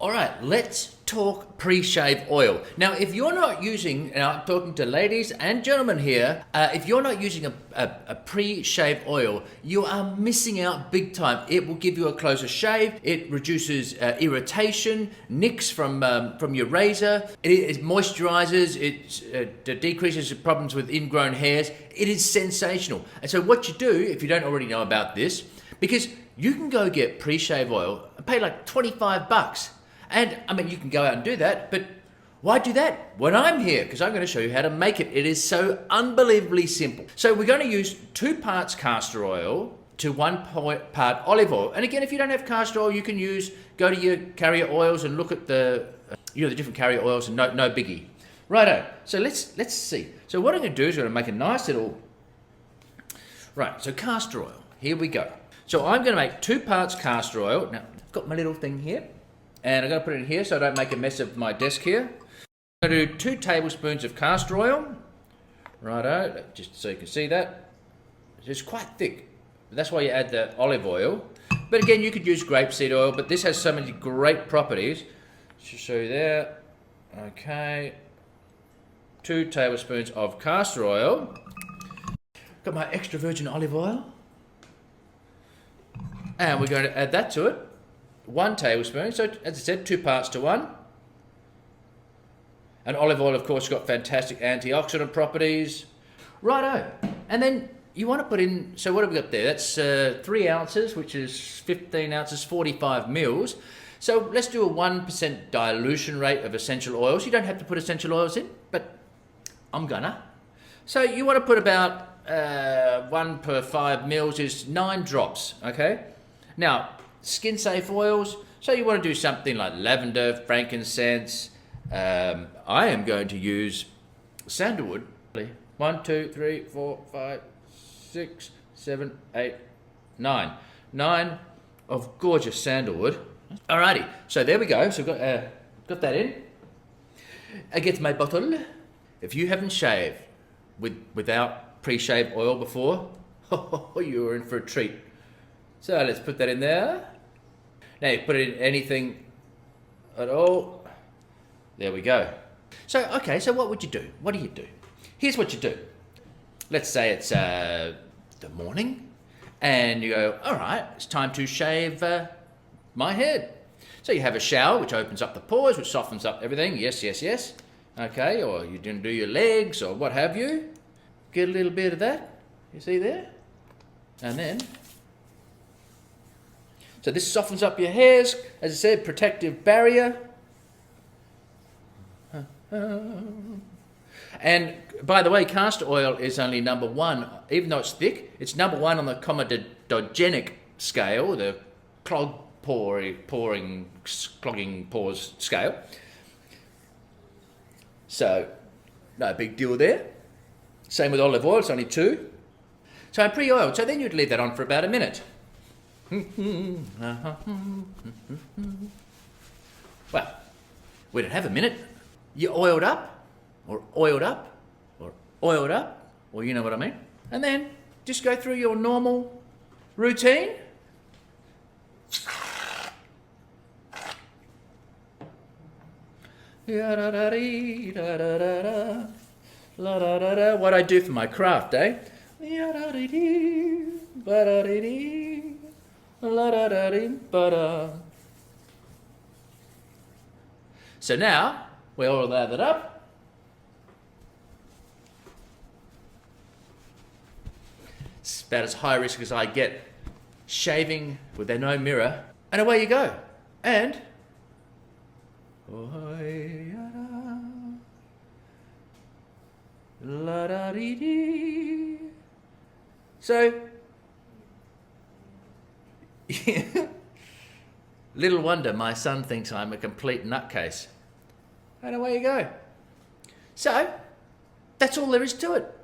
All right, let's talk pre-shave oil. Now, if you're not using, and I'm talking to ladies and gentlemen here, if you're not using a pre-shave oil, you are missing out big time. It will give you a closer shave. It reduces irritation, nicks from your razor. It moisturizes. It decreases problems with ingrown hairs. It is sensational. And so what you do, if you don't already know about this, because you can go get pre-shave oil and pay like 25 bucks. And I mean, you can go out and do that, but why do that when I'm here? Because I'm going to show you how to make it. It is so unbelievably simple. So we're going to use 2 parts castor oil to 1 part olive oil. And again, if you don't have castor oil, you can go to your carrier oils and look at the different carrier oils, and no biggie. Righto. So let's see. So what I'm going to do is I'm going to make a nice little, right, so castor oil. Here we go. So I'm going to make 2 parts castor oil. Now, I've got my little thing here. And I'm going to put it in here so I don't make a mess of my desk here. I'm going to do 2 tablespoons of castor oil. Righto, just so you can see that. It's quite thick. That's why you add the olive oil. But again, you could use grapeseed oil, but this has so many great properties. Just show you there. Okay. 2 tablespoons of castor oil. Got my extra virgin olive oil. And we're going to add that to it. 1 tablespoon, so as I said, 2 parts to 1. And olive oil, of course, got fantastic antioxidant properties. Righto. And then you want to put in, so what have we got there? That's 3 ounces, which is 15 ounces, 45 mils. So let's do a 1% dilution rate of essential oils. You don't have to put essential oils in, but I'm gonna. So you want to put about 1 per 5 mils is 9 drops, okay? Now, skin safe oils, so you want to do something like lavender, frankincense. I am going to use sandalwood. 1, 2, 3, 4, 5, 6, 7, 8, 9. 9 of gorgeous sandalwood. Alrighty, so there we go. So I've got that in. Against my bottle. If you haven't shaved without pre-shave oil before, you're in for a treat. So let's put that in there. Now you put it in anything at all. There we go. So, okay, so what would you do? What do you do? Here's what you do. Let's say it's the morning and you go, all right, it's time to shave my head. So you have a shower, which opens up the pores, which softens up everything. Yes, yes, yes. Okay, or you didn't do your legs or what have you. Get a little bit of that. You see there? And then, so this softens up your hairs, as I said, protective barrier. And by the way, castor oil is only number 1, even though it's thick, it's number 1 on the comedogenic scale, the clogging pores scale. So, no big deal there. Same with olive oil, it's only 2. So pre-oiled, so then you'd leave that on for about a minute. Well, we don't have a minute. You oiled up, or oiled up, or oiled up, or you know what I mean. And then just go through your normal routine. What I do for my craft, eh? So now, we all lathered up. It's about as high risk as I get shaving with no mirror. And away you go. And so little wonder my son thinks I'm a complete nutcase. And away you go. So, that's all there is to it.